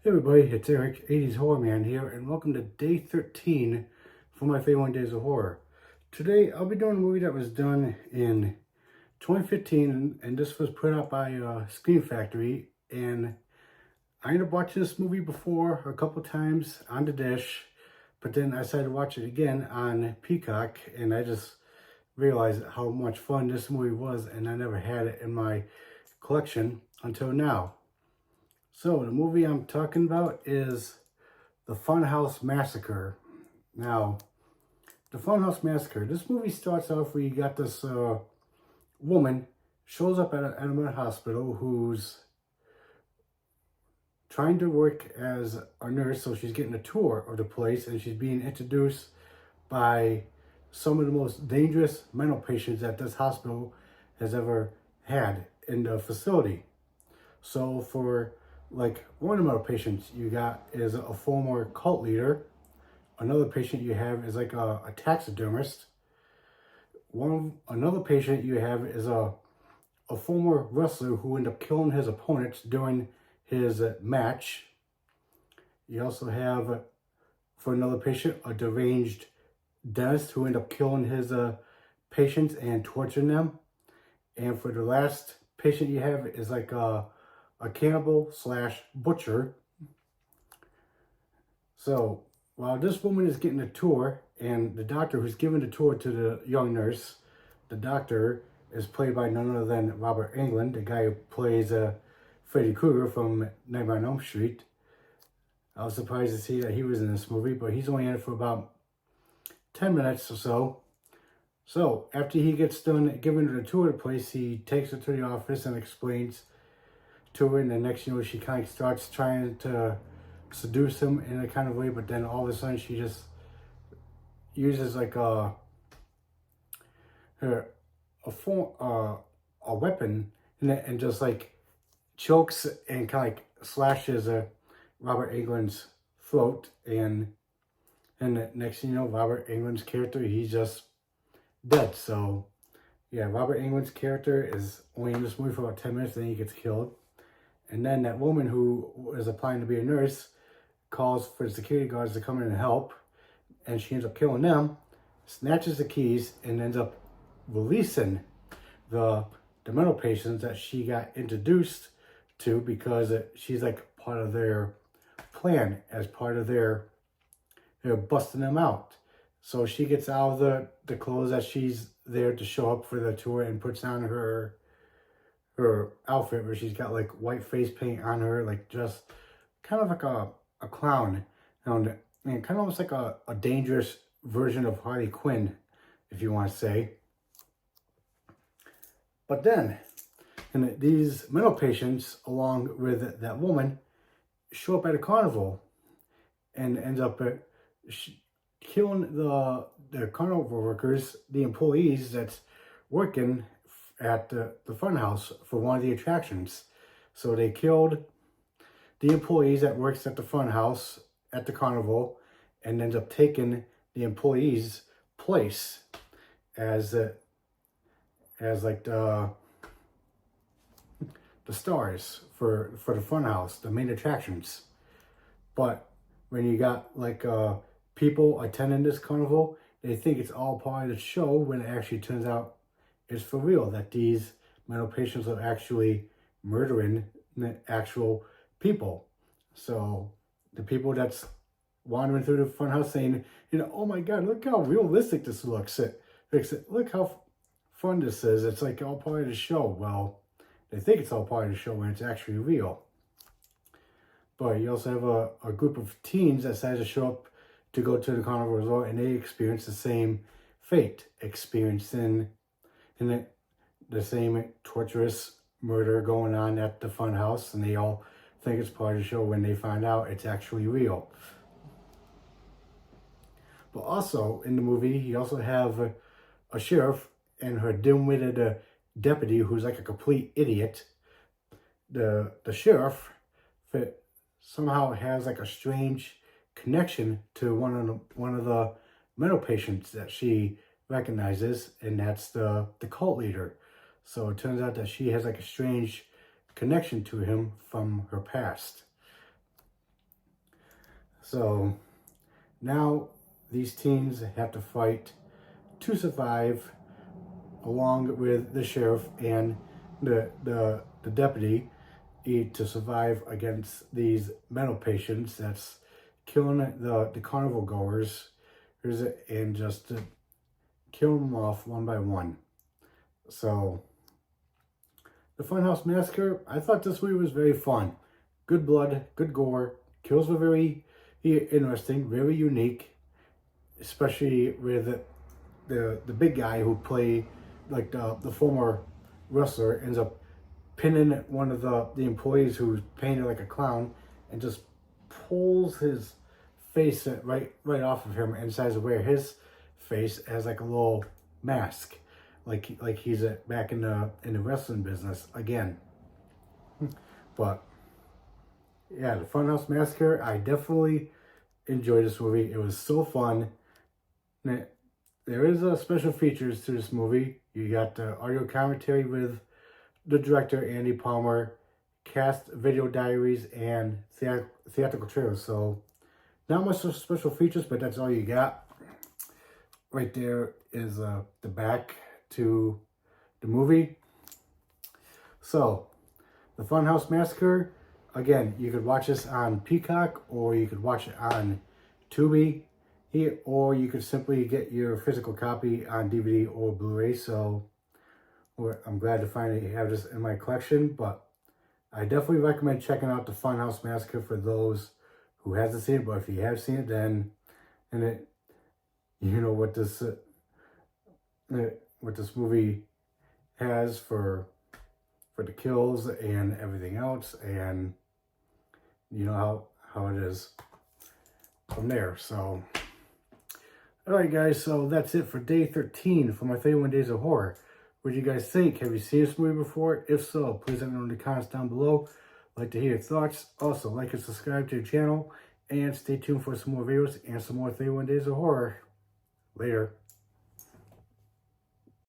Hey everybody, it's Eric, 80s Horror Man here, and welcome to day 13 for my 31 Days of Horror. Today, I'll be doing a movie that was done in 2015, and this was put out by Scream Factory, and I ended up watching this movie before a couple times on the dish, but then I decided to watch it again on Peacock, and I just realized how much fun this movie was, and I never had it in my collection until now. So the movie I'm talking about is the Funhouse Massacre. Now, the Funhouse Massacre. This movie starts off where you got this woman shows up at a mental hospital who's trying to work as a nurse, so she's getting a tour of the place, and she's being introduced by some of the most dangerous mental patients that this hospital has ever had in the facility. So for like one of the patients you got is a former cult leader. Another patient you have is like a taxidermist. Another patient you have is a former wrestler who ended up killing his opponents during his match. You also have, for another patient, a deranged dentist who ended up killing his patients and torturing them. And for the last patient you have is like a cannibal slash butcher. So while this woman is getting a tour, and the doctor who's giving the tour to the young nurse, the doctor is played by none other than Robert Englund, the guy who plays Freddy Krueger from Nightmare on Elm Street. I was surprised to see that he was in this movie, but he's only in it for about 10 minutes or so. So after he gets done giving her the tour of the place, he takes her to the office and explains to her, and the next she kind of starts trying to seduce him in a kind of way, but then all of a sudden she just uses like a weapon and just like chokes and kind of like slashes Robert Englund's throat, and the next thing you know, Robert Englund's character, he's just dead. So yeah, Robert Englund's character is only in this movie for about 10 minutes, then he gets killed. And then that woman who is applying to be a nurse calls for the security guards to come in and help. And she ends up killing them, snatches the keys, and ends up releasing the mental patients that she got introduced to, because she's like part of their plan, as part of their busting them out. So she gets out of the clothes that she's there to show up for the tour and puts on her outfit where she's got like white face paint on her, like just kind of like a clown, and kind of almost like a dangerous version of Harley Quinn, if you want to say. But then, and these mental patients, along with that woman, show up at a carnival and ends up killing the carnival workers, the employees that's working at the Funhouse for one of the attractions. So they killed the employees that works at the Funhouse at the carnival, and ends up taking the employees' place as like the stars for the Funhouse, the main attractions. But when you got like people attending this carnival, they think it's all part of the show, when it actually turns out it's for real, that these mental patients are actually murdering actual people. So the people that's wandering through the funhouse saying, oh my God, look how realistic this looks. Look how fun this is. It's like all part of the show. Well, they think it's all part of the show when it's actually real. But you also have a group of teens that decide to show up to go to the carnival resort, and they experience the same fate, experiencing the same torturous murder going on at the funhouse, and they all think it's part of the show when they find out it's actually real. But also in the movie, you also have a sheriff and her dim-witted deputy who's like a complete idiot. The sheriff somehow has like a strange connection to one of the mental patients that she recognizes, and that's the cult leader. So it turns out that she has like a strange connection to him from her past. So now these teens have to fight to survive, along with the sheriff and the deputy, to survive against these mental patients that's killing the carnival goers, and just to kill them off one by one. So the Funhouse Massacre, I thought this movie was very fun. Good blood, good gore. Kills were very interesting, very unique, especially with the big guy who played like the former wrestler ends up pinning one of the employees who's painted like a clown and just pulls his face right off of him and decides to wear his face as like a little mask, like he's back in the wrestling business again. But yeah, the Funhouse Massacre, I definitely enjoyed this movie. It was so fun. There is special features to this movie. You got the audio commentary with the director, Andy Palmer, cast video diaries, and theatrical trailers. So not much special features, but that's all you got. Right there is the back to the movie. So the Funhouse Massacre, again, you could watch this on Peacock, or you could watch it on Tubi, or you could simply get your physical copy on DVD or Blu-ray. So I'm glad to finally have this in my collection, but I definitely recommend checking out the Funhouse Massacre for those who hasn't seen it. But if you have seen it, then you know what this movie has for the kills and everything else, and you know how it is from there. So alright guys, so that's it for day 13 for my 31 Days of Horror. What do you guys think? Have you seen this movie before? If so, please let me know in the comments down below. I'd like to hear your thoughts. Also, like and subscribe to the channel, and stay tuned for some more videos and some more 31 Days of Horror. Later.